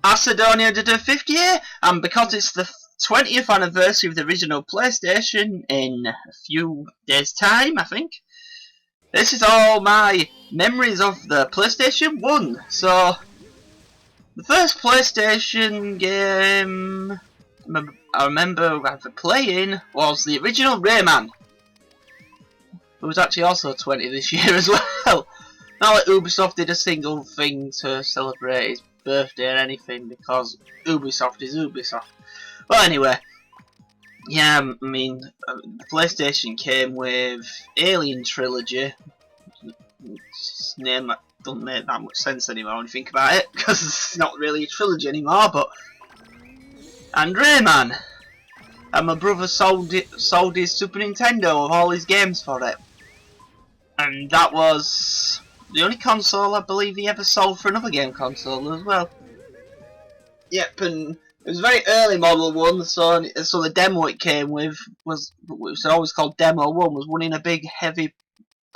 Macedonia did a 50th year, and because it's the 20th anniversary of the original PlayStation in a few days' time, I think. This is all my memories of the PlayStation 1. So, the first PlayStation game I remember playing was the original Rayman. It was actually also 20 this year as well. Not like Ubisoft did a single thing to celebrate his birthday or anything, because Ubisoft is Ubisoft. Well, anyway, yeah, I mean, the PlayStation came with Alien Trilogy. Its name doesn't make that much sense anymore when you think about it, because it's not really a trilogy anymore, but... And Rayman! And my brother sold his Super Nintendo with all his games for it. And that was the only console I believe he ever sold for another game console as well. Yep, and it was a very early model one, so the demo it came with was always called Demo 1, was one in a big heavy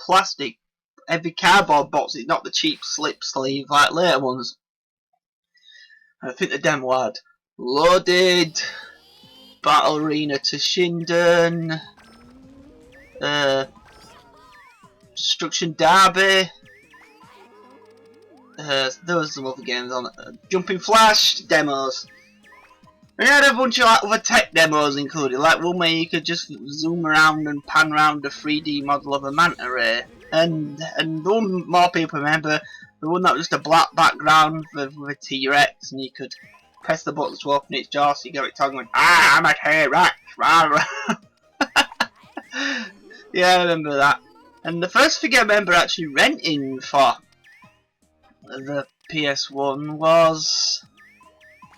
cardboard box. It's not the cheap slip sleeve like later ones. I think the demo had Loaded, Battle Arena to Shinden, Destruction Derby, there was some other games on it, Jumping Flash demos. And it had a bunch of other tech demos included, like one where you could just zoom around and pan around a 3D model of a manta ray. And the one more people remember, the one that was just a black background with a T-Rex, and you could press the buttons to open its jaw so you got it talking going, "Ah, I'm a T-Rex!" Yeah, I remember that. And the first thing I remember actually renting for the PS1 was,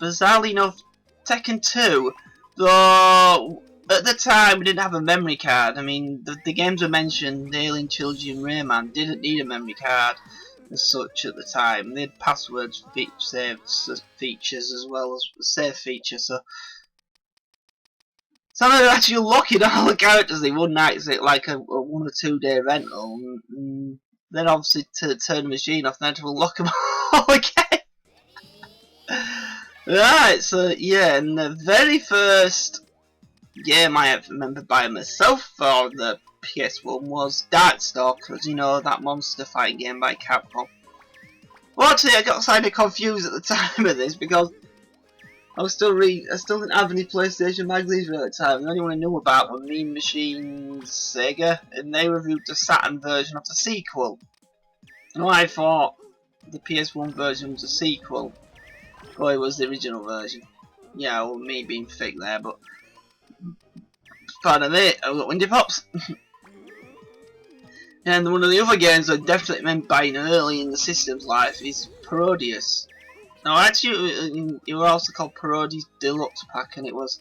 bizarrely enough, Tekken 2. Though at the time we didn't have a memory card. I mean, the games were mentioned, Alien Trilogy and Rayman, didn't need a memory card as such at the time. They had passwords, save features as well as save features. So I was actually unlocking all the characters in one night, is it like a 1 or 2 day rental, and then obviously to turn the machine off and then to unlock them all again. Right, so yeah, and the very first game I ever remember buying myself for the PS1 was Darkstalkers, you know, that monster fighting game by Capcom. Well, actually, I got kind of confused at the time of this because I still didn't have any PlayStation magazines at the time. The only one I knew about were Mean Machines, Sega, and they reviewed the Saturn version of the sequel. And I thought the PS1 version was a sequel. Oh, it was the original version. Yeah, well, me being fake there, but pardon me, I've got Windy Pops. And one of the other games I definitely remember buying early in the system's life is Parodius. Now, actually, it was also called Parodius Deluxe Pack, and it was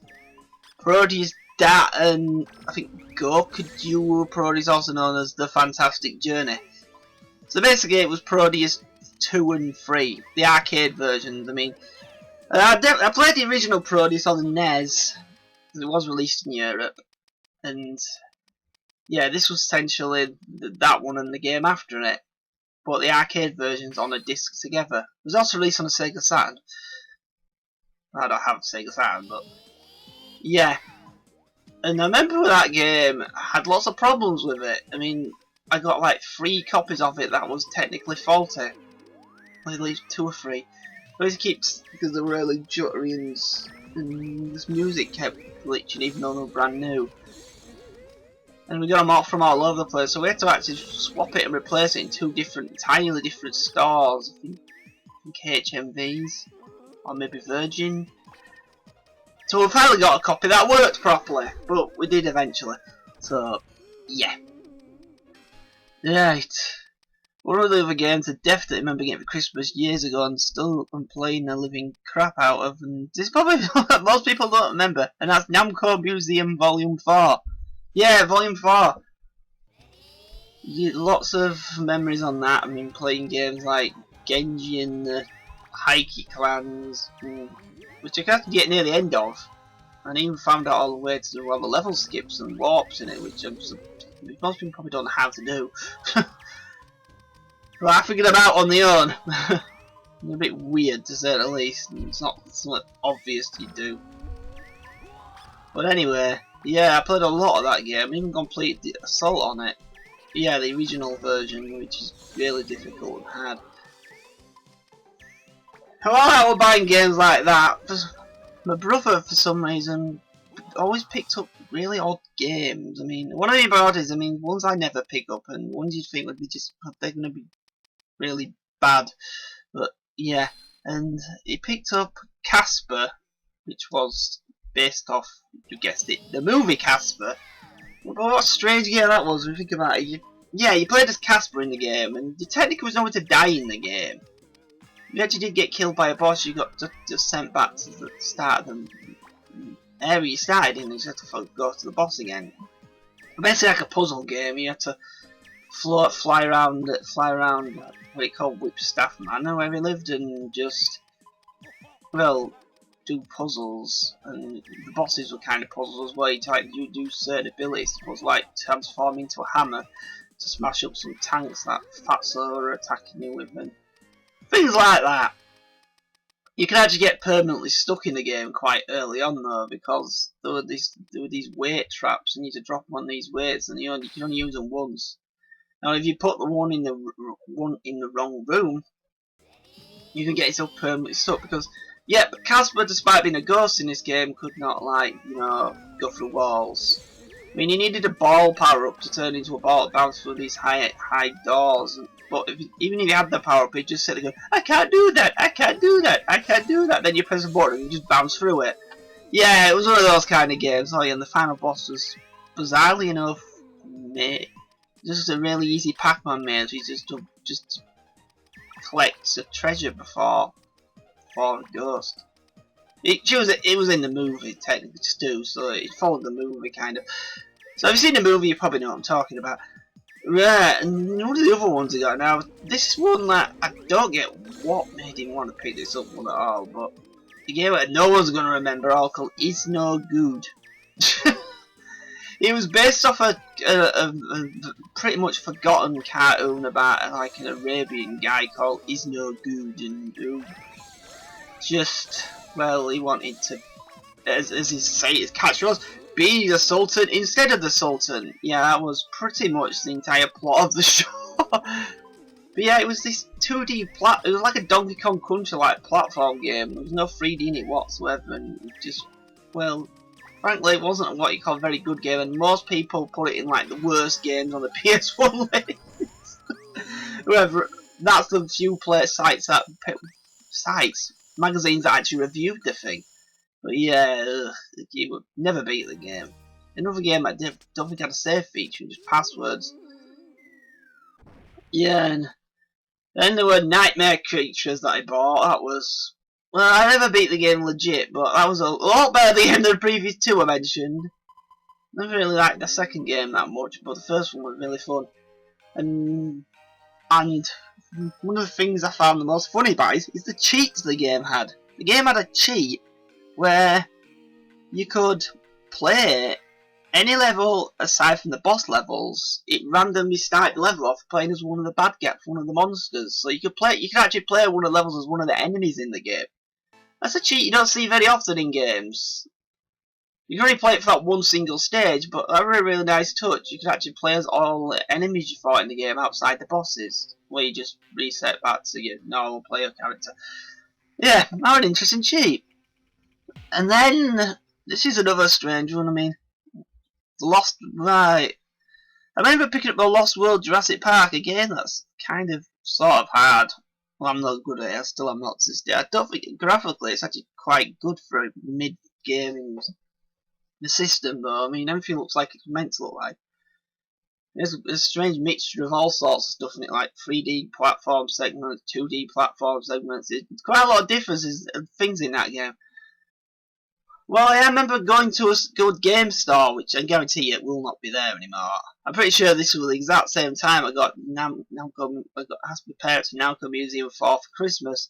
Parodius Dat and I think Goku Duo Parodius, also known as The Fantastic Journey. So basically, it was Parodius 2 and 3, the arcade versions. I mean, I played the original Parodius on the NES, because it was released in Europe, and yeah, this was essentially that one and the game after it, but the arcade versions on a disc together. It was also released on a Sega Saturn. I don't have a Sega Saturn, but yeah. And I remember with that game, I had lots of problems with it. I mean, I got like 3 copies of it that was technically faulty. At least 2 or 3. But it keeps, because they were really jittery and this music kept glitching even though they were brand new. And we got them all from all over the place, so we had to actually swap it and replace it in 2 entirely different stores. I think HMVs, or maybe Virgin. So we finally got a copy that worked properly, but we did eventually. So, yeah. Right. One of the other games I definitely remember getting for Christmas years ago and still I'm playing the living crap out of, and this is probably most people don't remember, and that's Namco Museum Volume 4. Yeah, Volume 4. Lots of memories on that. I mean, playing games like Genji and the Heike clans, which I got to get near the end of, and even found out all the way to do all the level skips and warps in it, which most people probably don't know how to do. But I figured them out on the own. a bit weird to say the least, and it's not something obvious you do. But anyway, yeah, I played a lot of that game. I even completed the Assault on it. Yeah, the original version, which is really difficult and hard. While I was buying games like that, my brother, for some reason, always picked up really odd games. I mean, what I mean by odd is, I mean, ones I never pick up, and ones you'd think would be just, they're going to be really bad. But yeah, and he picked up Casper, which was based off, you guessed it, the movie Casper. But what a strange game that was when you think about it. You played as Casper in the game, and you technically was nowhere to die in the game. If you actually did get killed by a boss, you got just sent back to the start of the area you started in, and you just had to go to the boss again. Basically like a puzzle game. You had to fly around what you call Whipstaff Manor, where we lived, and just, well, do puzzles. And the bosses were kind of puzzles where you do certain abilities, like transform into a hammer to smash up some tanks that Fatso are attacking you with, and things like that. You can actually get permanently stuck in the game quite early on though, because there were these weight traps, and you need to drop them on these weights, and you can only use them once. Now, if you put the one in the wrong room, you can get yourself permanently stuck. Because, yeah, but Casper, despite being a ghost in this game, could not, like, you know, go through walls. I mean, you needed a ball power up to turn into a ball that bounced through these high doors. But even if you had the power up, it just sit there going, I can't do that, I can't do that, I can't do that. Then you press a button and you just bounce through it. Yeah, it was one of those kind of games. Oh yeah, and the final boss was, bizarrely enough, just a really easy Pac-Man maze. He just collects a treasure before a ghost. It was in the movie technically too, so it followed the movie kind of. So if you've seen the movie, you probably know what I'm talking about. Right, and one of the other ones I got now, this is one that I don't get what made him want to pick this up one at all, but the game that no one's going to remember, all called Is No Good. It was based off a pretty much forgotten cartoon about like an Arabian guy called Is No Good, and who just, well, he wanted to, as he say his catchphrase, be the Sultan instead of the Sultan. Yeah, that was pretty much the entire plot of the show. But yeah, it was this 2D it was like a Donkey Kong Country like platform game. There was no 3D in it whatsoever, and it just, well, frankly, it wasn't what you call a very good game, and most people put it in like the worst games on the PS1 list. Whoever, that's the few magazines that actually reviewed the thing. But yeah, you would never beat the game. Another game I don't think had a save feature, just passwords. Yeah, and then there were Nightmare Creatures that I bought. That was, well, I never beat the game legit, but that was a lot better than the previous two I mentioned. Never really liked the second game that much, but the first one was really fun. And one of the things I found the most funny about it is the cheats the game had. The game had a cheat where you could play any level aside from the boss levels. It randomly started the level off playing as one of the bad guys, one of the monsters. So you could actually play one of the levels as one of the enemies in the game. That's a cheat you don't see very often in games. You can only play it for that one single stage, but that was a really nice touch. You could actually play as all the enemies you fought in the game outside the bosses, where you just reset back to your normal player character. Yeah, that was an interesting cheat. And then, this is another strange one, I mean, right. I remember picking up the Lost World Jurassic Park again. That's kind of sort of hard. Well, I'm not good at it. I still am not to this day. I don't think graphically it's actually quite good for a mid-gaming the system, though. I mean, everything looks like it's meant to look like. There's a strange mixture of all sorts of stuff in it, like 3D platform segments, 2D platform segments. It's quite a lot of differences and things in that game. Well, I remember going to a good game store, which I guarantee it will not be there anymore. I'm pretty sure this was the exact same time I got asked my parents to Namco Museum for Christmas.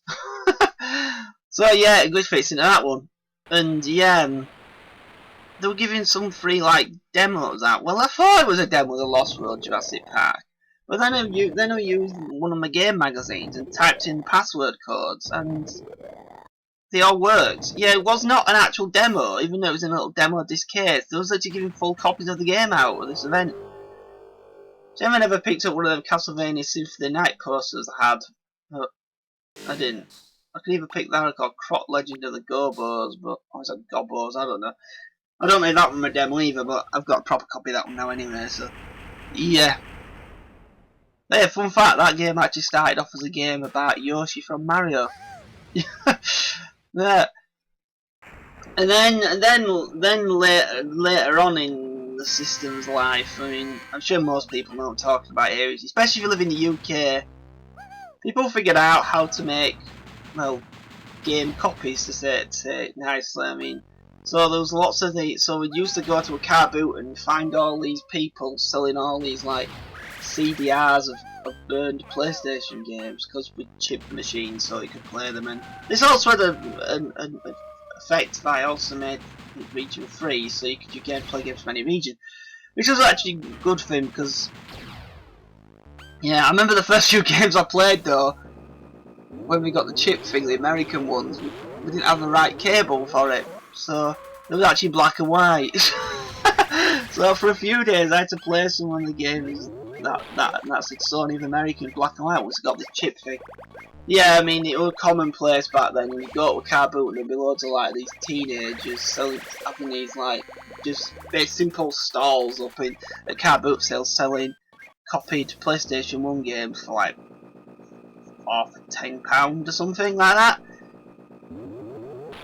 So yeah, it good fits into that one. And yeah, they were giving some free like demos out. Well, I thought it was a demo of the Lost World Jurassic Park, But then I used one of my game magazines and typed in password codes, and they all worked. Yeah, it was not an actual demo, even though it was in a little demo disc case. They was actually giving full copies of the game out at this event. Gemma never picked up one of them Castlevania Symphony Night posters I had, but I didn't. I could either pick that or called Crop Legend of the Gobos, but or is that Gobos? I don't know. I don't know that one my demo either, but I've got a proper copy of that one now anyway. So yeah. Hey, fun fact: that game actually started off as a game about Yoshi from Mario. Yeah. And then later on in the system's life, I mean, I'm sure most people know what I'm talking about here, especially if you live in the UK. People figured out how to make, well, game copies, to say it nicely. I mean, so there was lots of these. So we used to go to a car boot and find all these people selling all these like CDRs of burned PlayStation games, because we chipped machines so you could play them. And this also had an effect that I also made region free, so you could play games from any region, which was actually a good thing because, yeah, I remember the first few games I played though, when we got the chip thing, the American ones, we didn't have the right cable for it, so it was actually black and white. So for a few days I had to play some of the games that's the Sony of American black and white ones got the chip thing. Yeah, I mean, it was commonplace back then. You go to a car boot and there'd be loads of like these teenagers having these like just very simple stalls up in a car boot sale selling copied PlayStation 1 games for like £10 or something like that.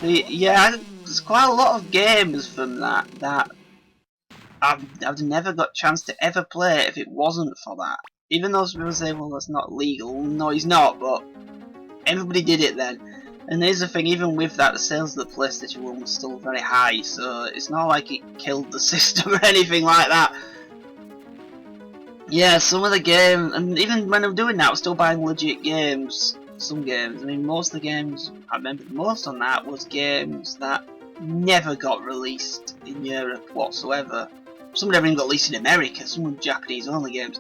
Yeah, there's quite a lot of games from that I've never got a chance to ever play if it wasn't for that. Even though people say, well, that's not legal. No, it's not, but everybody did it then. And here's the thing, even with that, the sales of the PlayStation 1 was still very high, so it's not like it killed the system or anything like that. Yeah, some of the games, and even when I'm doing that, I'm still buying legit games. Some games, I mean, most of the games I remember the most on that was games that never got released in Europe whatsoever. Some never even got released in America, some were Japanese only games.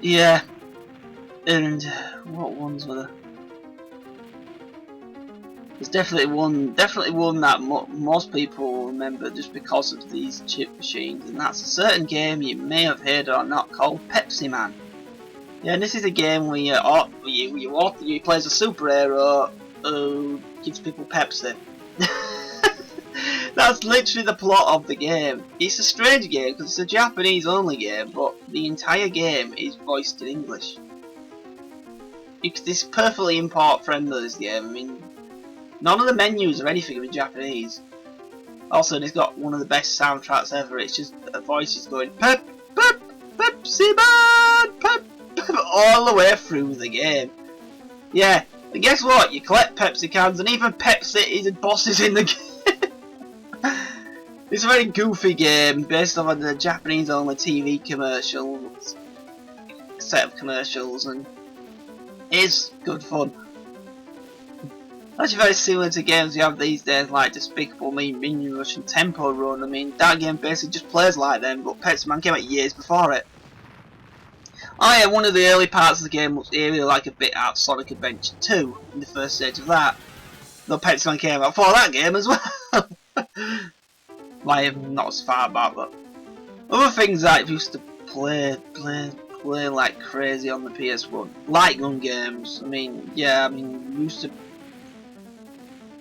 Yeah. And what ones were there? There's definitely one that most people remember just because of these chip machines, and that's a certain game you may have heard or not called Pepsi Man. Yeah, and this is a game where you play as a superhero who gives people Pepsi. That's literally the plot of the game. It's a strange game because it's a Japanese only game, but the entire game is voiced in English. It's perfectly import friendly, this game. I mean, none of the menus or anything are in Japanese. Also, it's got one of the best soundtracks ever. It's just voices going Pep, Pep, Pepsi Man, Pep, Pep, all the way through the game. Yeah, and guess what? You collect Pepsi cans, and even Pepsi is a bosses in the game. It's a very goofy game based on the Japanese-only TV commercials, set of commercials, and it's good fun. Actually, very similar to games you have these days, like Despicable Me, Minion Rush, and Tempo Run. I mean, that game basically just plays like them, but Pepsi Man came out years before it. Oh yeah, one of the early parts of the game looks eerily like a bit out of Sonic Adventure 2 in the first stage of that. Though Pepsi Man came out before that game as well. Like, not as far back, but other things that I used to play like crazy on the PS1. Light gun games. I mean, yeah, we used to. I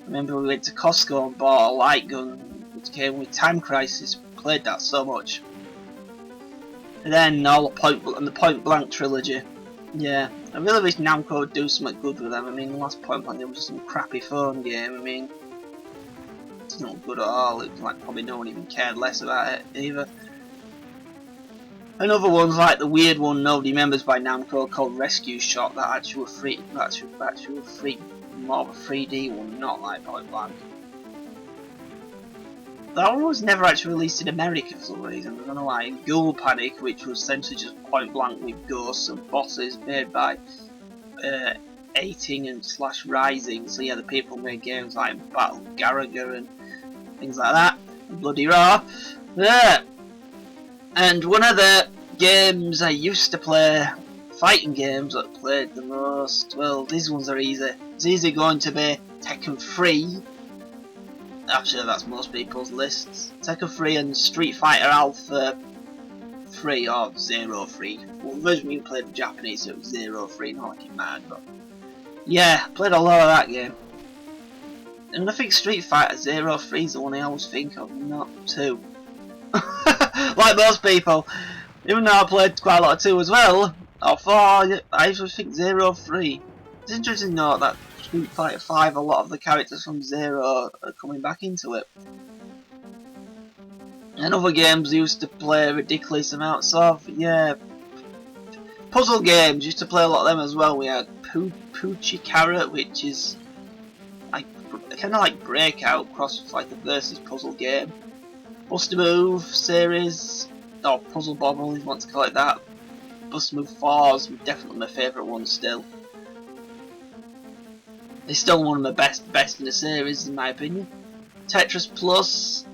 remember we went to Costco and bought a light gun, which came with Time Crisis. Played that so much. And then all the Point Blank trilogy. Yeah, I really wish Namco would do something good with them. I mean, the last Point Blank was just some crappy phone game. I mean, it's not good at all. It's like probably no one even cared less about it either. And other ones like the weird one nobody remembers by Namco called Rescue Shot, that actual free, more of a 3D one, not like Point Blank. That one was never actually released in America for some reason. I don't know why. Ghoul Panic, which was essentially just Point Blank with ghosts and bosses, made by 18 and / Rising. So yeah, the people made games like Battle Garaga and things like that. And Bloody Raw. Yeah. And one of the games I used to play, fighting games that I played the most, well, these ones are easy. It's easy going to be Tekken 3. Actually, that's most people's lists. Tekken 3 and Street Fighter Alpha 3 or 03. Well, the version we played in Japanese, so it was 03, not like it mattered, but yeah, played a lot of that game. And I think Street Fighter 03 is the one I always think of, not 2. Like most people, even though I played quite a lot of 2 as well, or 4, I usually think 03. It's interesting to note that Street Fighter 5, a lot of the characters from 0 are coming back into it. And other games used to play ridiculous amounts of, yeah. Puzzle games, used to play a lot of them as well. We had Poochie Carrot, which is like kind of like Breakout cross with like a versus puzzle game. Bust a Move series, or Puzzle Bobble if you want to call it that. Bust a Move 4 is definitely my favourite one still. It's still one of the best in the series in my opinion. Tetris Plus.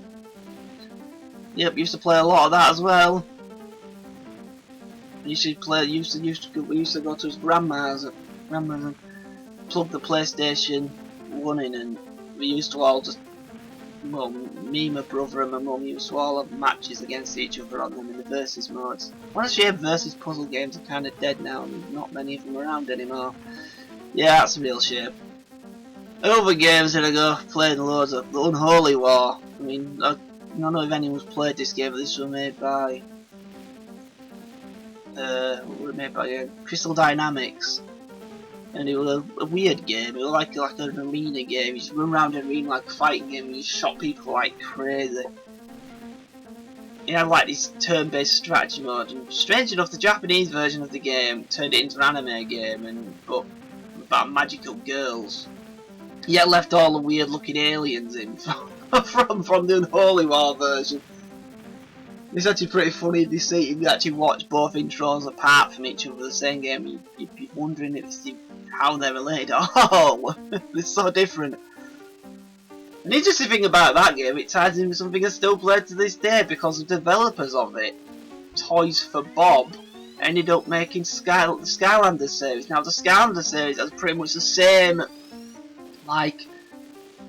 Yep, used to play a lot of that as well. We used to go to his grandma's and plug the PlayStation 1 in, and we used to all just, well, me, my brother and my mum used to all have matches against each other on them in the versus modes. What a shame versus puzzle games are kind of dead now and there's not many of them around anymore. Yeah, that's a real shame. Other games that I go playing loads of, the Unholy War. I mean, I don't know if anyone's played this game, but this was made by Crystal Dynamics, and it was a weird game. It was like an arena game. You just run around an arena like a fighting game, and you shot people like crazy. It had like this turn-based strategy mode, and strange enough, the Japanese version of the game turned it into an anime game, but about magical girls. Yet left all the weird-looking aliens in from the Unholy War version. It's actually pretty funny if you actually watch both intros apart from each other the same game. You'd be wondering how they're related. Oh, they're so different. An interesting thing about that game, it ties in with something I still play to this day because the developers of it, Toys for Bob, ended up making the Skylanders series. Now the Skylanders series has pretty much the same like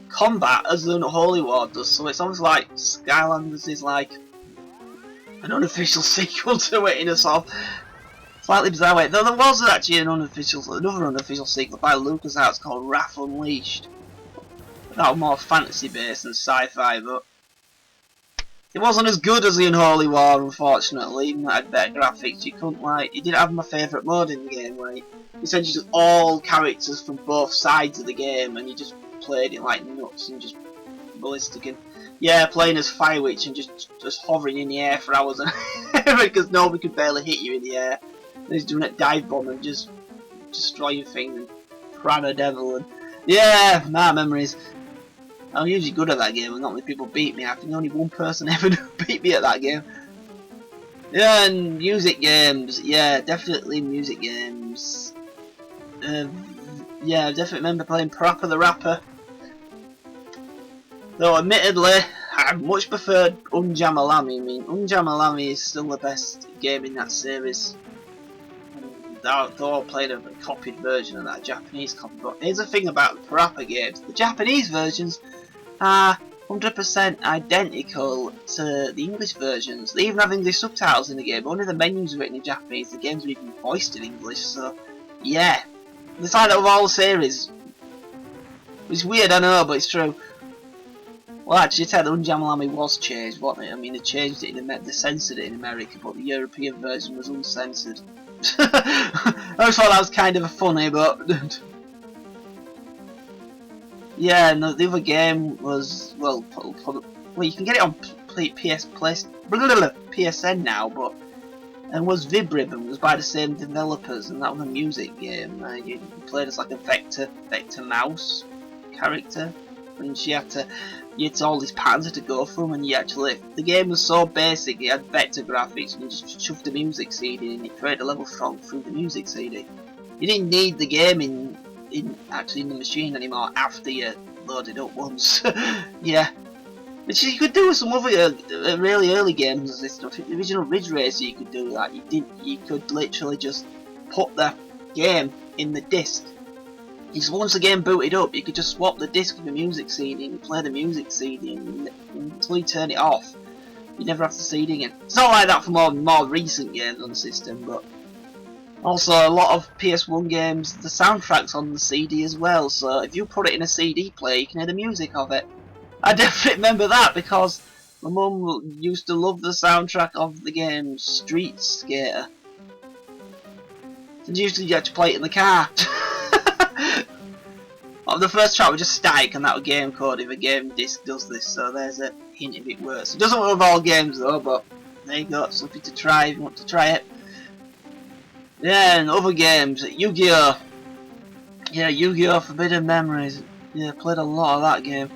combat as the Unholy War does, so it's almost like Skylanders is like an unofficial sequel to it in a sort of slightly bizarre way. Though there was actually another unofficial sequel by LucasArts called Wrath Unleashed. That was more fantasy based than sci-fi, but it wasn't as good as the Unholy War, unfortunately. Even though it had better graphics, you didn't have my favourite mode in the game, where essentially just all characters from both sides of the game, and you just played it like nuts and just ballistic. And yeah, playing as Fire Witch and just hovering in the air for hours and because nobody could barely hit you in the air. And he's doing a dive bomb and just destroying things and Prana Devil and yeah, my memories. I'm usually good at that game and not many people beat me. I think only one person ever beat me at that game. Yeah, and music games. Yeah, definitely music games. Yeah, I definitely remember playing Parappa the Rapper. Though admittedly, I much preferred Unjamalami. I mean, Unjamalami is still the best game in that series. Though I played a copied version of that Japanese copy. But here's the thing about the Parappa games. The Japanese versions are 100% identical to the English versions. They even have English subtitles in the game. Only the menus are written in Japanese. The games are even voiced in English. So, yeah. It's like that with all the series. It's weird, I know, but it's true. Well, actually, it said Unjamalami was changed, wasn't it? I mean, they changed it they censored it in America, but the European version was uncensored. I always thought that was kind of funny, but yeah. No, the other game was well, you can get it on PSN now, but and was Vibribbon was by the same developers, and that was a music game. You played as like a vector mouse character, and you had all these patterns to go through, and the game was so basic. It had vector graphics, and you just shoved the music CD and it created a level through the music CD. You didn't need the game in the machine anymore after you loaded up once. Yeah. Which you could do with some other really early games as this stuff. The original Ridge Racer you could do that. You could literally just put the game in the disc. Because once the game booted up, you could just swap the disc with the music CD and play the music CD until you turn it off. You never have to CD again. It's not like that for more recent games on the system, but also a lot of PS1 games, the soundtrack's on the CD as well. So if you put it in a CD player, you can hear the music of it. I definitely remember that because my mum used to love the soundtrack of the game Street Skater. And usually you had to play it in the car. The first track was just static and that was game code if a game disc does this, so there's a hint if it works. It doesn't work with all games though, but there you go, something to try if you want to try it. Yeah, and other games, Yu-Gi-Oh! Yeah, Yu-Gi-Oh! Forbidden Memories. Yeah, played a lot of that game.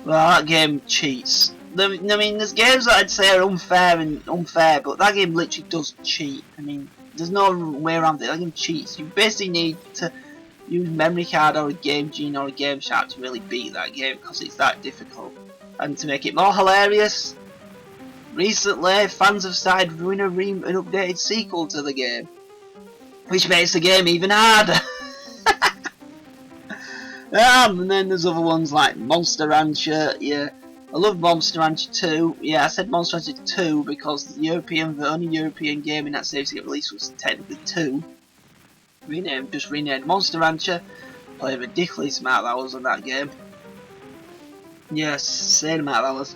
Well, that game cheats. I mean, there's games that I'd say are unfair, but that game literally does cheat. I mean, there's no way around it. That game cheats. You basically need to use memory card or a Game Genie or a Game Shark to really beat that game because it's that difficult. And to make it more hilarious, recently fans have started doing an updated sequel to the game, which makes the game even harder. And then there's other ones like Monster Rancher. Yeah, I love Monster Rancher 2. Yeah, I said Monster Rancher 2 because the only European game in that series to get released was technically 2. Just renamed Monster Rancher. Played ridiculously smart hours on that game. Yes, same amount of hours.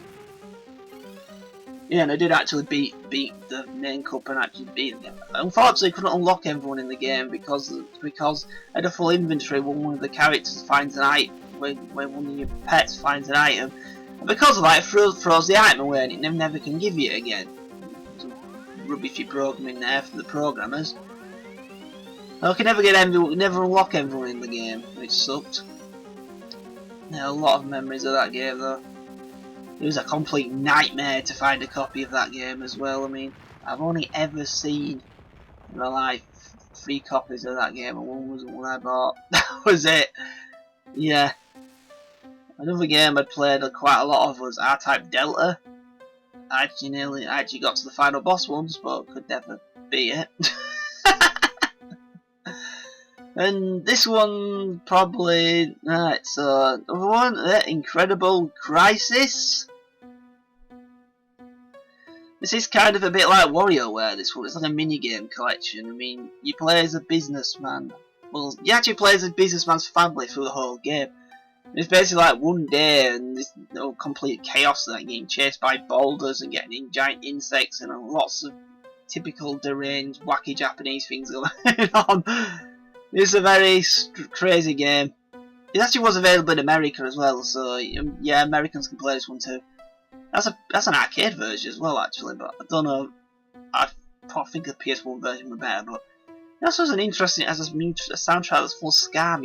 Yeah, and I did actually beat the main cup and actually beat them. Unfortunately, I couldn't unlock everyone in the game because I had a full inventory when one of the characters finds an item, when one of your pets finds an item, and because of that, it throws the item away and it never can give you it again. Some rubbishy programming there for the programmers. I could never unlock everyone in the game, which sucked. Yeah, a lot of memories of that game though. It was a complete nightmare to find a copy of that game as well. I mean, I've only ever seen in my life 3 copies of that game, and one was the one I bought. That was it. Yeah. Another game I played quite a lot of was R-Type Delta. I actually got to the final boss once, but could never beat it. And this one probably so another one, Incredible Crisis. This is kind of a bit like WarioWare. This one, it's like a mini game collection. I mean, you play as a businessman. Well, you actually play as a businessman's family through the whole game. It's basically like one day and this complete chaos, like getting chased by boulders and getting giant insects and lots of typical deranged, wacky Japanese things going on. It's a very crazy game. It actually was available in America as well, so yeah, Americans can play this one too. That's an arcade version as well, actually, but I don't know. I think the PS1 version was better, but it also has an interesting, a soundtrack that's full of ska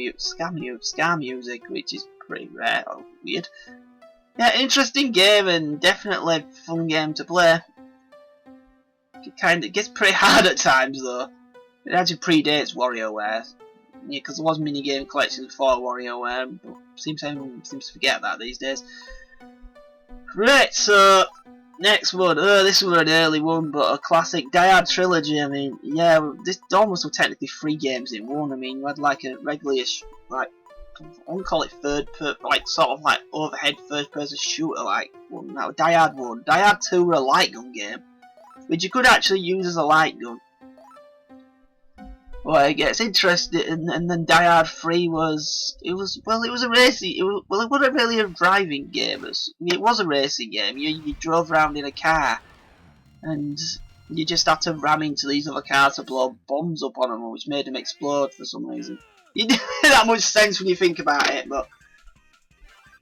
music, which is pretty rare or weird. Yeah, interesting game and definitely a fun game to play. It gets pretty hard at times though. It actually predates WarioWare. Yeah, because there was minigame collections before WarioWare, but everyone seems to forget that these days. Right, so next one. This was an early one, but a classic Dyad trilogy. I mean, yeah, this almost were technically 3 games in one. I mean, you had like a regular-ish, like I wouldn't call it sort of like overhead first-person shooter, like one. That was Dyad 1. Dyad 2 were a light gun game, which you could actually use as a light gun. Well, it gets interesting, and then Dyad 3 it was a racing. It wasn't really a driving game. It was a racing game. You drove around in a car, and you just had to ram into these other cars to blow bombs up on them, which made them explode for some reason. It didn't make that much sense when you think about it, but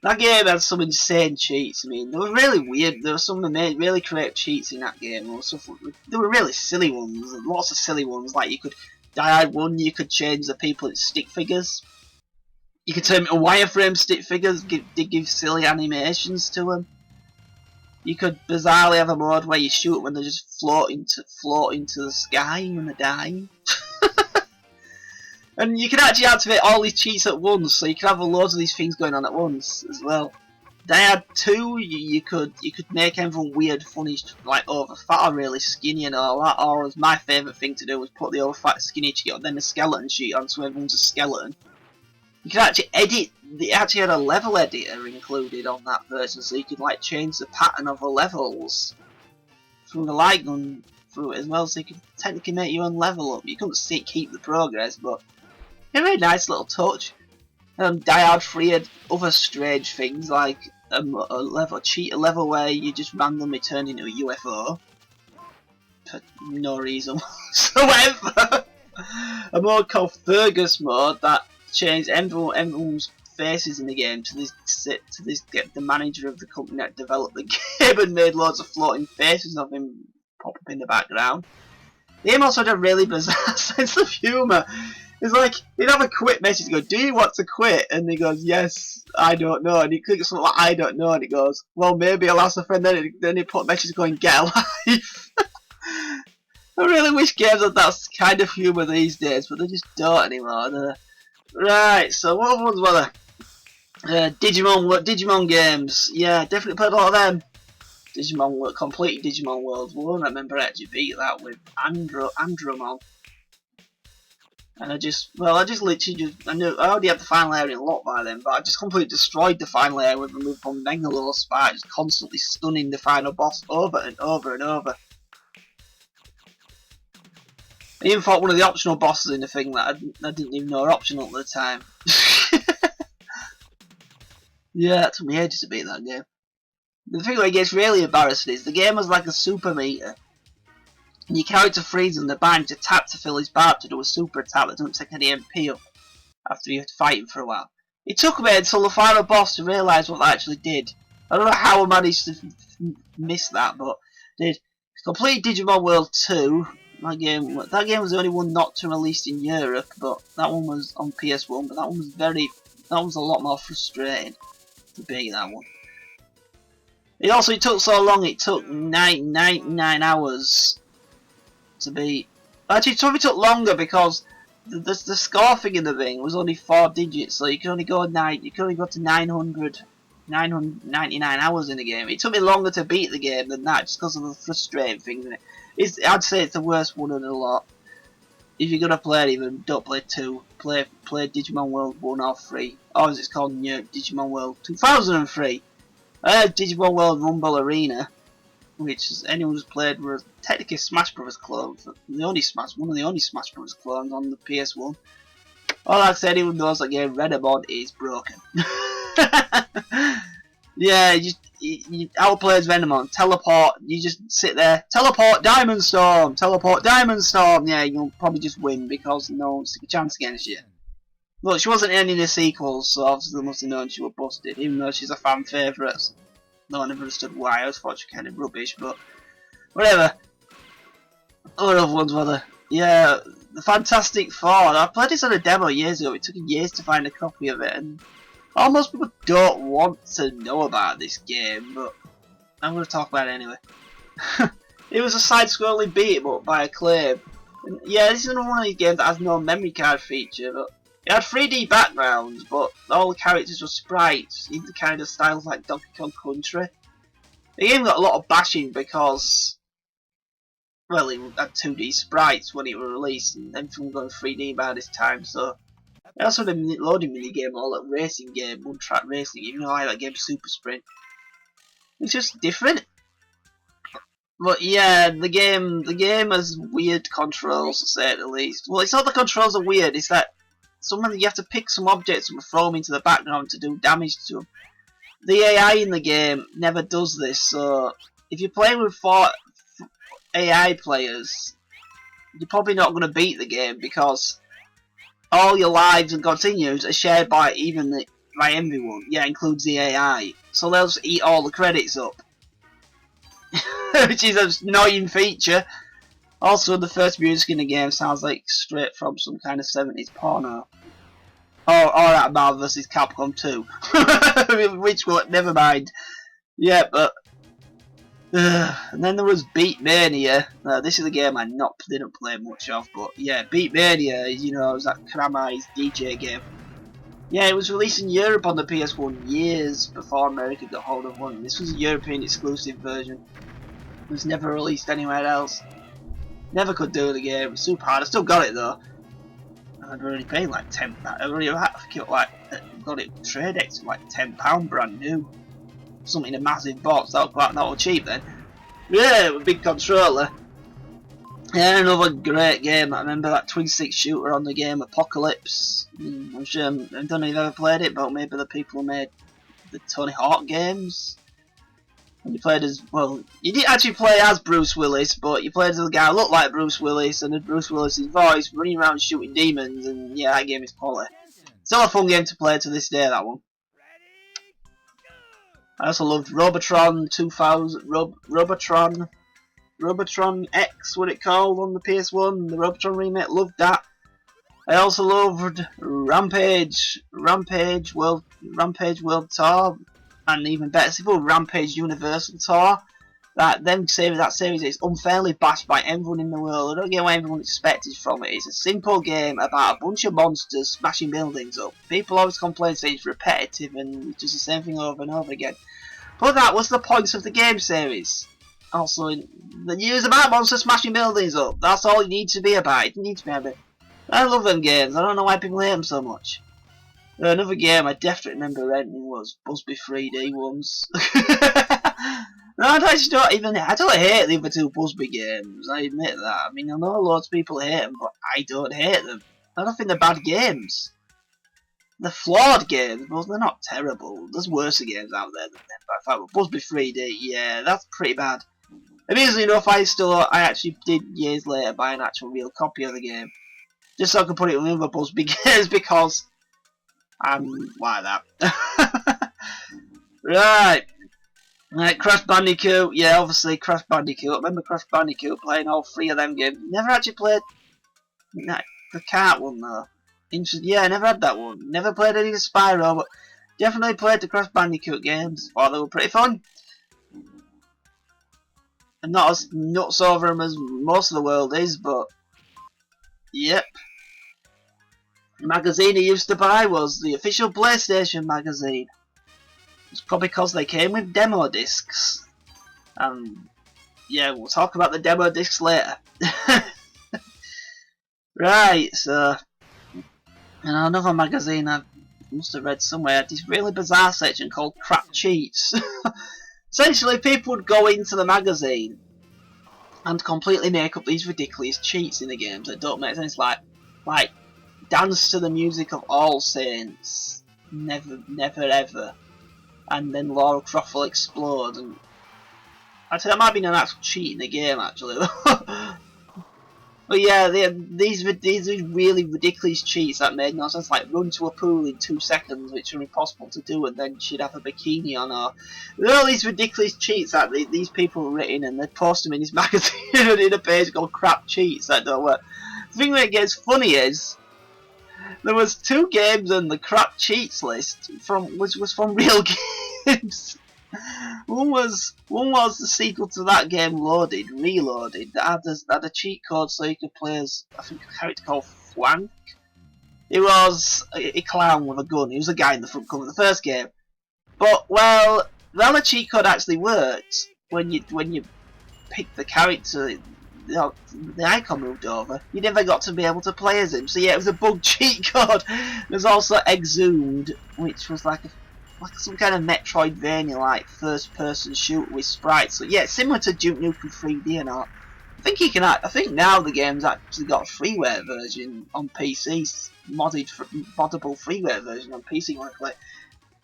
that game had some insane cheats. I mean, they were really weird. There were some really creative cheats in that game. There were really silly ones. Lots of silly ones, like you could. Dyad 1, you could change the people into stick figures. You could turn them into wireframe stick figures, give silly animations to them. You could bizarrely have a mode where you shoot when they just float into the sky when they're dying. And you can actually activate all these cheats at once, so you can have loads of these things going on at once as well. They had two. You could make everyone weird, funny, like over fat or really skinny and all that. Or my favourite thing to do was put the over fat skinny sheet on, then the skeleton sheet on, so everyone's a skeleton. You could actually edit. They actually had a level editor included on that version, so you could like change the pattern of the levels through the light gun through it as well. So you could technically make your own level up. You couldn't keep the progress, but a very nice little touch. Die Hard 3 had other strange things like a cheater level where you just randomly turn into a UFO for no reason whatsoever. A mode called Fergus mode that changed everyone's faces in the game to get the manager of the company that developed the game and made loads of floating faces of him pop up in the background. The game also had a really bizarre sense of humour. It's like, he'd have a quit message go, do you want to quit? And he goes, yes, I don't know. And he clicks something like, I don't know. And he goes, well, maybe I'll ask a friend. Then he put a message going, get a life. I really wish games had that kind of humour these days, but they just don't anymore. Right, so what ones were there? Digimon games. Yeah, definitely played a lot of them. Completed Digimon World 1. I remember I actually beat that with Andromon. And I already had the final area unlocked by then, but I just completely destroyed the final area with a move from Megalo Spike, just constantly stunning the final boss over and over and over. I even fought one of the optional bosses in the thing that I didn't even know were optional at the time. Yeah, it took me ages to beat that game. The thing that gets really embarrassing is the game was like a super meter. And your character freezes on the bind to tap to fill his bar to do a super attack that doesn't take any MP up after you have to fight him for a while. It took me until the final boss to realise what that actually did. I don't know how I managed to miss that, but I did. Complete Digimon World 2. That game was the only one not to release in Europe, but that one was on PS1. But that was a lot more frustrating to beat that one. It took so long. It took 99 hours to beat. Actually, it probably took longer because the score thing in the thing was only 4 digits, so you can only go to 999 hours in the game. It took me longer to beat the game than that, just because of the frustrating things in it. I'd say it's the worst one of the lot. If you're gonna play it, even don't play 2. Play Digimon World 1 or 3, or as it's called in Europe, Digimon World 2003. Digimon World Rumble Arena, which anyone who's played was technically Smash Bros. Clones, one of the only Smash Bros. Clones on the PS1. All I said, anyone knows that game Redemon is broken. Yeah, you outplays Venomon, teleport, you just sit there, teleport Diamond Storm. Yeah, you'll probably just win because no one's taking a chance against you. Look, she wasn't in any of the sequels, so obviously they must have known she was busted, even though she's a fan favourite. No, I never understood why. I always thought she was kind of rubbish, but whatever. What other ones were there? Yeah, the Fantastic Four. I played this on a demo years ago. It took years to find a copy of it, and almost people don't want to know about this game, but I'm going to talk about it anyway. It was a side-scrolling beat-em-up by Acclaim. And yeah, this is another one of these games that has no memory card feature, but it had 3D backgrounds, but all the characters were sprites in the kind of styles like Donkey Kong Country. The game got a lot of bashing because, well, it had 2D sprites when it was released, and everything was going 3D by this time, so it also had a loading minigame, all that racing game, one-track racing, even though I like that game Super Sprint. It's just different. But yeah, the game has weird controls, to say the least. Well, it's not the controls are weird, it's that you have to pick some objects and throw them into the background to do damage to them. The AI in the game never does this, so if you're playing with 4 AI players, you're probably not going to beat the game because all your lives and continues are shared by by everyone. Yeah, includes the AI. So they'll just eat all the credits up. Which is an annoying feature. Also, the first music in the game sounds like straight from some kind of 70s porno. Or at Marvel vs. Capcom 2. Which one? Never mind. Yeah, but and then there was Beat Mania. This is a game I didn't play much of, but yeah, Beat Mania, you know, it was that Konami's DJ game. Yeah, it was released in Europe on the PS1 years before America got hold of one. This was a European exclusive version. It was never released anywhere else. Never could do it again. It was super hard. I still got it though. I'd already paid like £10. I already got it trade X for like £10 brand new. Something in a massive box. That was cheap then. Yeah, with a big controller. Yeah, another great game. I remember that twin stick shooter on the game Apocalypse. I'm sure I don't know if you've ever played it, but maybe the people who made the Tony Hawk games. And you played as, well, you didn't actually play as Bruce Willis, but you played as a guy who looked like Bruce Willis and had Bruce Willis's voice, running around shooting demons, and yeah, that game is quality. Still a fun game to play to this day, that one. I also loved Robotron 2000, Robotron X, what it called on the PS1, the Robotron remake, loved that. I also loved Rampage World Tour, and even better still, Rampage Universal Tour. That series is unfairly bashed by everyone in the world. I don't get what everyone expected from it. It's a simple game about a bunch of monsters smashing buildings up. People always complain say it's repetitive and just the same thing over and over again. But that was the point of the game series. Also, the news about monsters smashing buildings up. That's all it needs to be about. It needs to be about it. I love them games. I don't know why people hate them so much. Another game I definitely remember renting was Busby 3D once. No, I don't hate the other two Busby games. I admit that. I mean, I know loads of people hate them, but I don't hate them. I don't think they're bad games. They're flawed games, but they're not terrible. There's worse games out there than them. But Busby 3D, yeah, that's pretty bad. Amusingly enough, I actually did years later buy an actual real copy of the game, just so I could put it with other Busby games because I'm like that. Right. Crash Bandicoot, yeah, obviously Crash Bandicoot. I remember Crash Bandicoot playing all three of them games. Never actually played the kart one though. Yeah, I never had that one. Never played any of the Spyro, but definitely played the Crash Bandicoot games. Thought they were pretty fun. And not as nuts over them as most of the world is, but yep. The magazine I used to buy was the official PlayStation magazine. It's probably because they came with demo discs. Yeah, we'll talk about the demo discs later. Right, so another magazine I must have read somewhere, this really bizarre section called Crap Cheats. Essentially, people would go into the magazine and completely make up these ridiculous cheats in the games that don't make sense, like Dance to the Music of All Saints, Never Ever, and then Lara Croft will explode. And actually, that might be an actual cheat in the game, actually. But yeah, these really ridiculous cheats that made no sense, like run to a pool in 2 seconds, which are impossible to do, and then she'd have a bikini on her. There are all these ridiculous cheats that these people have written, and they post them in this magazine in a page called Crap Cheats that don't work. The thing that gets funny is there was 2 games on the Crap Cheats list which was from real games. One was the sequel to that game, Reloaded, that had a cheat code so you could play as, I think, a character called Flank. It was a clown with a gun. He was a guy in the front cover of the first game. But well, the cheat code actually worked when you picked the character. You know, the icon moved over. You never got to be able to play as him. So yeah, it was a bug cheat code. There's also Exhumed, which was like some kind of Metroidvania, like first-person shooter with sprites. So yeah, similar to Duke Nukem 3D and all. I think now the game's actually got a freeware version on PC, moddable freeware version on PC. You want to play.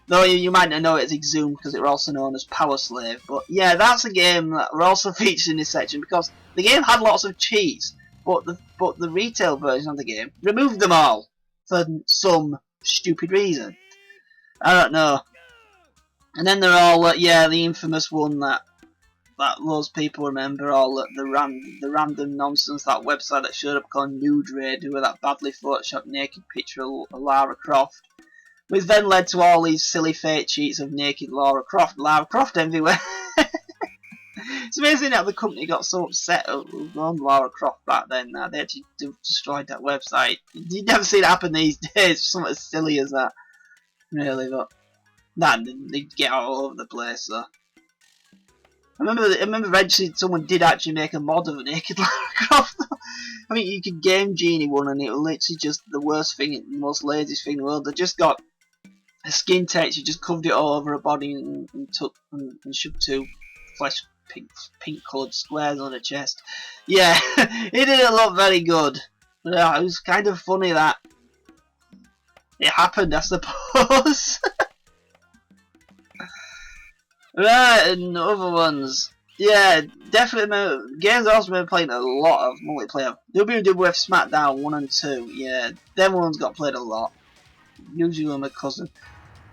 Though you might not know it as Exhumed because it was also known as Power Slave. But yeah, that's a game that we're also featured in this section because the game had lots of cheats, but the retail version of the game removed them all for some stupid reason. I don't know. And then there are all the infamous one that loads of people remember, all the random nonsense, that website that showed up called Nude Raid, with that badly photoshopped naked picture of Lara Croft, which then led to all these silly fake cheats of naked Lara Croft everywhere. It's amazing how the company got so upset on Lara Croft back then that they actually destroyed that website. You never see it happen these days, something as silly as that. really, but nah, they get all over the place. So I remember eventually someone did actually make a mod of a naked Lara Croft. I mean, you could game Genie one, and it was literally just the worst thing, the most laziest thing in the world. They just got a skin texture, just covered it all over her body and shoved two flesh pink coloured squares on her chest. Yeah, it didn't look very good. But yeah, it was kind of funny that it happened, I suppose. Right, and other ones. Yeah, definitely. Games I've also been playing a lot of multiplayer. WWF SmackDown 1 and 2. Yeah, them ones got played a lot. Usually with my cousin.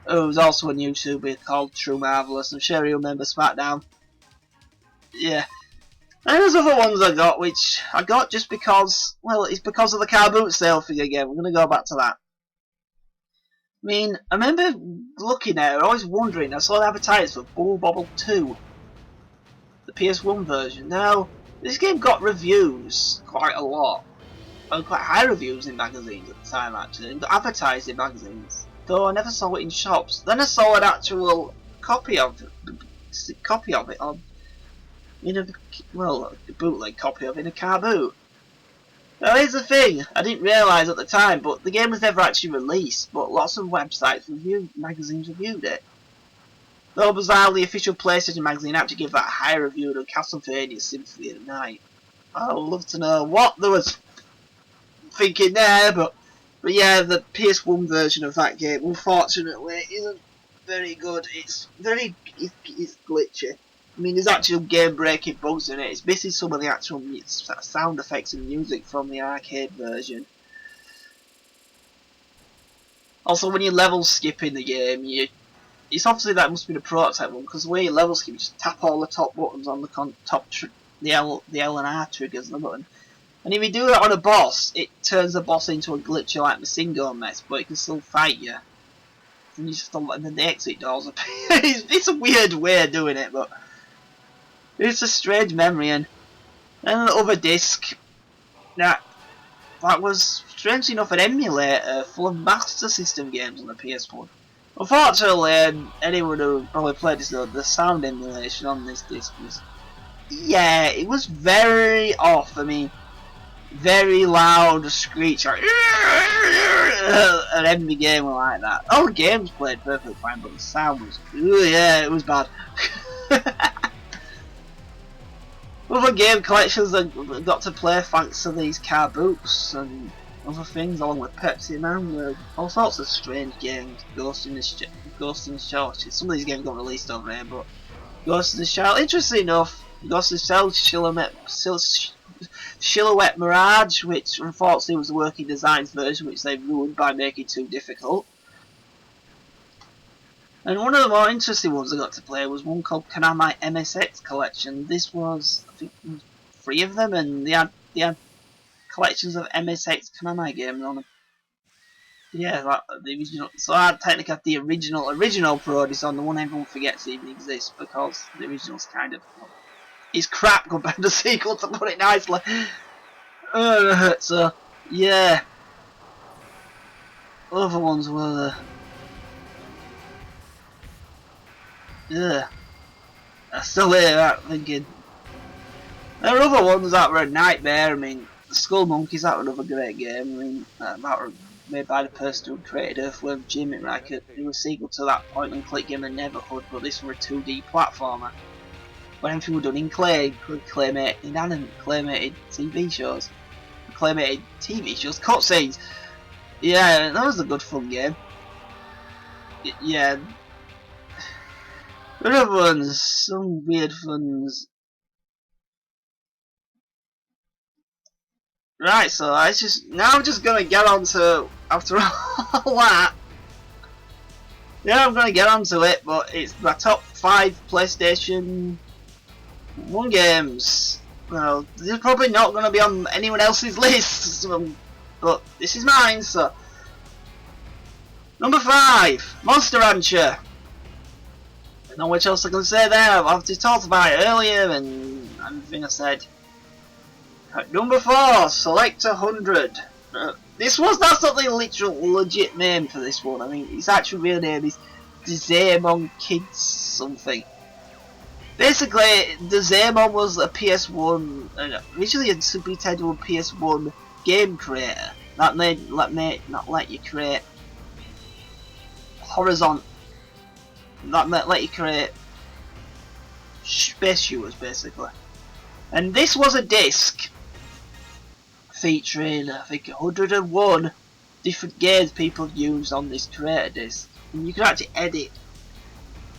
Who was also a YouTuber called True Marvelous. I'm sure you remember SmackDown. Yeah. And there's other ones I got, which I got just because, well, it's because of the car boot sale thing again. We're going to go back to that. I mean, I remember looking at it, I was wondering, I saw the advertisement for Bobble 2. The PS1 version. Now, this game got reviews quite a lot. Quite high reviews in magazines at the time, actually. And got advertised in magazines. Though I never saw it in shops. Then I saw an actual copy of it on, a bootleg copy of it in a car boot. Now here's the thing, I didn't realise at the time, but the game was never actually released, but lots of websites magazines reviewed it. Though bizarrely, the official PlayStation magazine had to give that high review to Castlevania Symphony of the Night. I would love to know what there was thinking there, but yeah, the PS1 version of that game, unfortunately, isn't very good. It's glitchy. I mean, there's actual game-breaking bugs in it. It's missing some of the actual sound effects and music from the arcade version. Also, when you level skip in the game, it's obviously that must be the prototype one, because the way you level skip, you just tap all the top buttons on the L and R triggers on the button. And if you do that on a boss, it turns the boss into a glitchy like machine gun mess, but it can still fight you. And you just and then the exit doors appear. It's a weird way of doing it, but it's a strange memory. And then the other disc, that was strangely enough an emulator full of Master System games on the PS1. Unfortunately, anyone who probably played this, the sound emulation on this disc was, yeah, it was very off. I mean, very loud screech, like, and every game was like that. All the games played perfectly fine, but the sound was, yeah, it was bad. Other game collections I got to play thanks to these car boots and other things, along with Pepsi Man, with all sorts of strange games. Ghost in the Shell. Some of these games got released over here, but Ghost in the Shell, interesting enough, Ghost in the Shell, Silhouette Mirage, which unfortunately was the working designs version, which they ruined by making it too difficult. And one of the more interesting ones I got to play was one called Konami MSX Collection. This was, I think, 3 of them, and they had collections of MSX Konami games on them. Yeah, the original. So I technically have the original Parodies on, the one everyone forgets even exists, because the original's kind of, it's crap compared to the sequel, to put it nicely. So yeah, other ones were. Yeah, I'm still here thinking. There were other ones that were a nightmare. I mean, Skull Monkeys, that was another great game. I mean, that was made by the person who created Earthworm Jim. It was a sequel to that point and click game in Neverhood, but this was a 2D platformer. When everything was done in clay, claymated TV shows, cutscenes. Yeah, that was a good fun game. Yeah. Other ones, some weird ones. Right, so I'm just gonna get on to, after all that. Yeah, I'm gonna get onto it, but it's my top 5 PlayStation 1 games. Well, this is probably not gonna be on anyone else's list, but this is mine. So, number 5, Monster Rancher. Not much else I can say there. I've already talked about it earlier and everything I said. At number 4, Select 100. That's not the literal legit name for this one. I mean, its actual real name is Dezaemon Kids something. Basically, Dezaemon was a PS1, originally a Super Nintendo PS1 game creator that let you create horizontal, let you create space shooters basically. And this was a disc featuring, I think, 101 different games people used on this creator disc, and you could actually edit.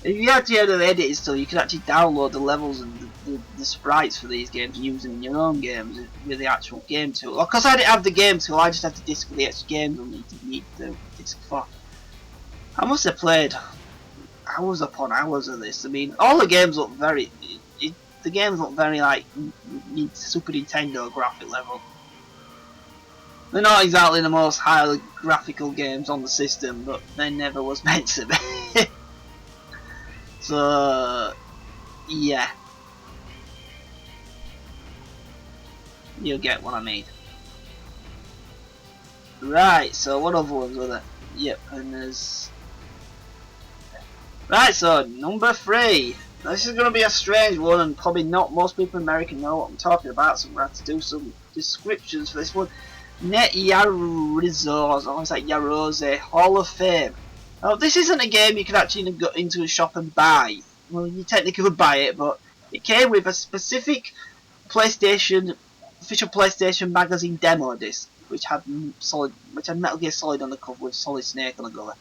If you actually had an editor still, you could actually download the levels and the sprites for these games using your own games with the actual game tool. Of course, I didn't have the game tool, I just had the disc with the extra games I need the disc for. I must have played hours upon hours of this. I mean, all the games look very... the games look very like Super Nintendo graphic level. They're not exactly the most highly graphical games on the system, but they never was meant to be. So, yeah. You'll get what I mean. Right, so what other ones were there? Yep, and there's... Right, so number 3. Now, this is going to be a strange one, and probably not most people in America know what I'm talking about, so I'm going to have to do some descriptions for this one. Net Yaroze, or is that Yaroze, Hall of Fame. Now, this isn't a game you can actually go into a shop and buy. Well, you technically could buy it, but it came with a specific PlayStation, official PlayStation magazine demo disc, which had Metal Gear Solid on the cover with Solid Snake on the cover.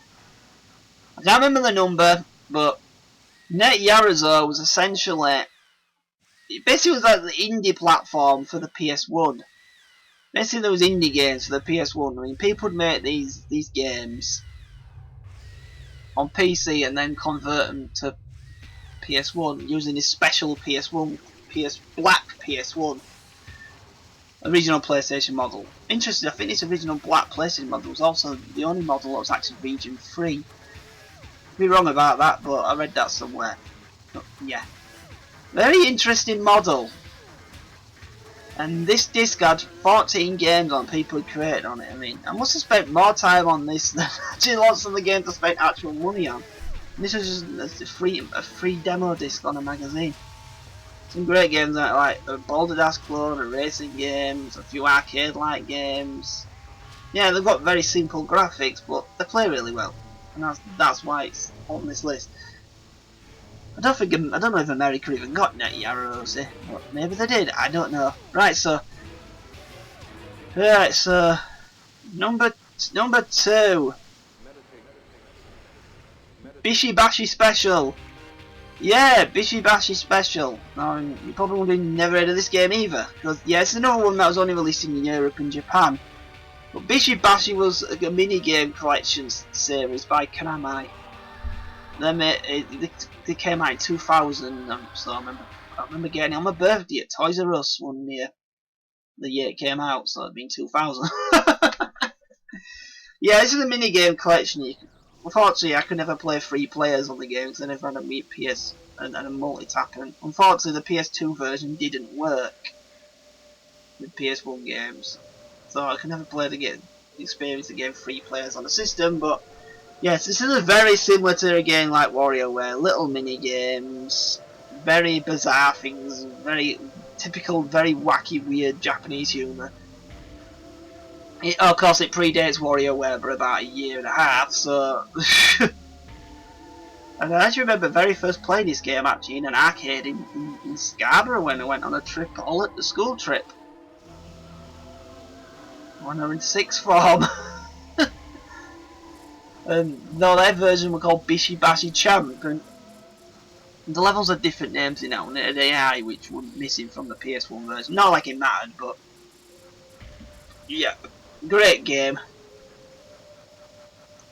I can't remember the number, but Net Yaroze was essentially, it basically was like the indie platform for the PS1. Basically, there was indie games for the PS1. I mean, people would make these games on PC and then convert them to PS1 using this special black PS1 original PlayStation model. Interesting, I think this original black PlayStation model was also the only model that was actually region free. Be wrong about that, but I read that somewhere. But yeah, very interesting model. And this disc had 14 games on people had created on it. I mean, I must have spent more time on this than actually lots of the games I spent actual money on. And this was just a free demo disc on a magazine. Some great games like Balderdash Clone, racing games, a few arcade-like games. Yeah, they've got very simple graphics, but they play really well, and that's why it's on this list. I don't know if America even got Net Yaroze, but maybe they did. I don't know. Right, so number 2, Bishi Bashi Special. Yeah, Bishi Bashi Special. Now, you probably would have never heard of this game either, because yeah, it's another one that was only released in Europe and Japan. But Bishi Bashi was a mini game collection series by Konami. They came out in 2000, so I remember getting it on my birthday at Toys R Us one year. The year it came out, so it'd been 2000. Yeah, this is a mini game collection. Unfortunately, I could never play 3 players on the game because I never had a Meet PS and a multi-tap. And unfortunately, the PS2 version didn't work with PS1 games, so I could never play the game, experience the game 3 players on the system. But yes, this is very similar to a game like WarioWare. Little mini games, very bizarre things, very typical, very wacky, weird Japanese humour. Of course, it predates WarioWare by about a year and a half, so... And I actually remember very first playing this game actually in an arcade in Scarborough when I went on a trip, a school trip. When I was in 6th form. No, their version were called Bishi Bashi Champ, and the levels are different names now, and the AI which were missing from the PS1 version. Not like it mattered, but... Yeah. Great game.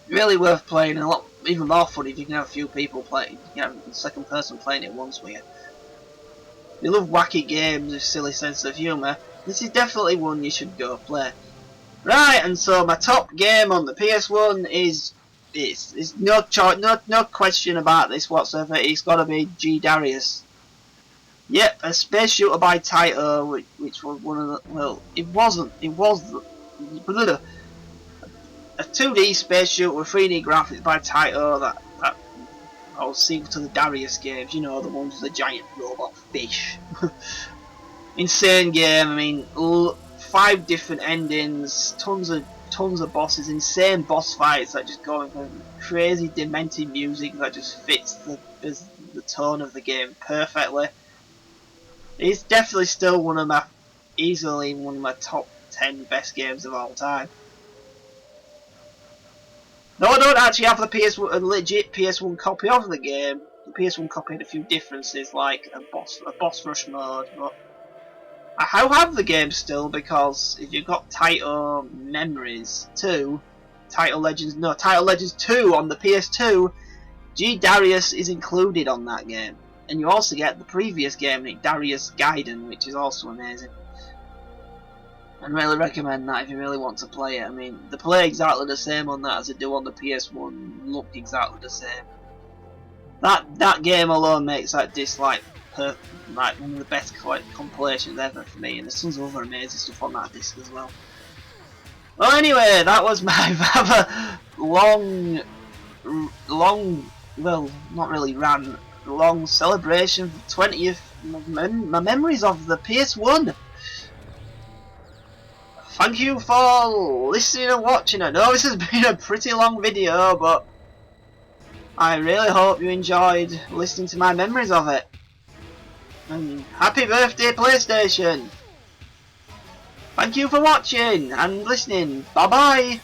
Really worth playing, and a lot even more fun if you can have a few people playing. You can have a second person playing it once with you. If you love wacky games with silly sense of humour, this is definitely one you should go play. Right, and so my top game on the PS1 is no question about this whatsoever. It's got to be Darius. Yep, a space shooter by Taito, which was one of the, well, it wasn't. It was. a 2D space shooter with 3D graphics by Taito that was sequel to the Darius games, you know, the ones with the giant robot fish. Insane game. I mean, 5 different endings, tons of bosses, insane boss fights that just go with crazy demented music that just fits the tone of the game perfectly. It's definitely still easily one of my top 10 best games of all time. No, I don't actually have a legit PS1 copy of the game. The PS1 copy had a few differences, like a boss rush mode, but I have the game still because if you've got Taito Memories 2, Taito Legends 2 on the PS2, Darius is included on that game. And you also get the previous game, Darius Gaiden, which is also amazing. I'd really recommend that if you really want to play it. I mean, they play exactly the same on that as they do on the PS1, look exactly the same. That game alone makes that disc like one of the best compilations ever for me, and there's tons of other amazing stuff on that disc as well. Well, anyway, that was my rather long, well, not really long celebration for 20th, my memories of the PS1. Thank you for listening and watching. I know this has been a pretty long video, but I really hope you enjoyed listening to my memories of it. And happy birthday, PlayStation! Thank you for watching and listening. Bye bye!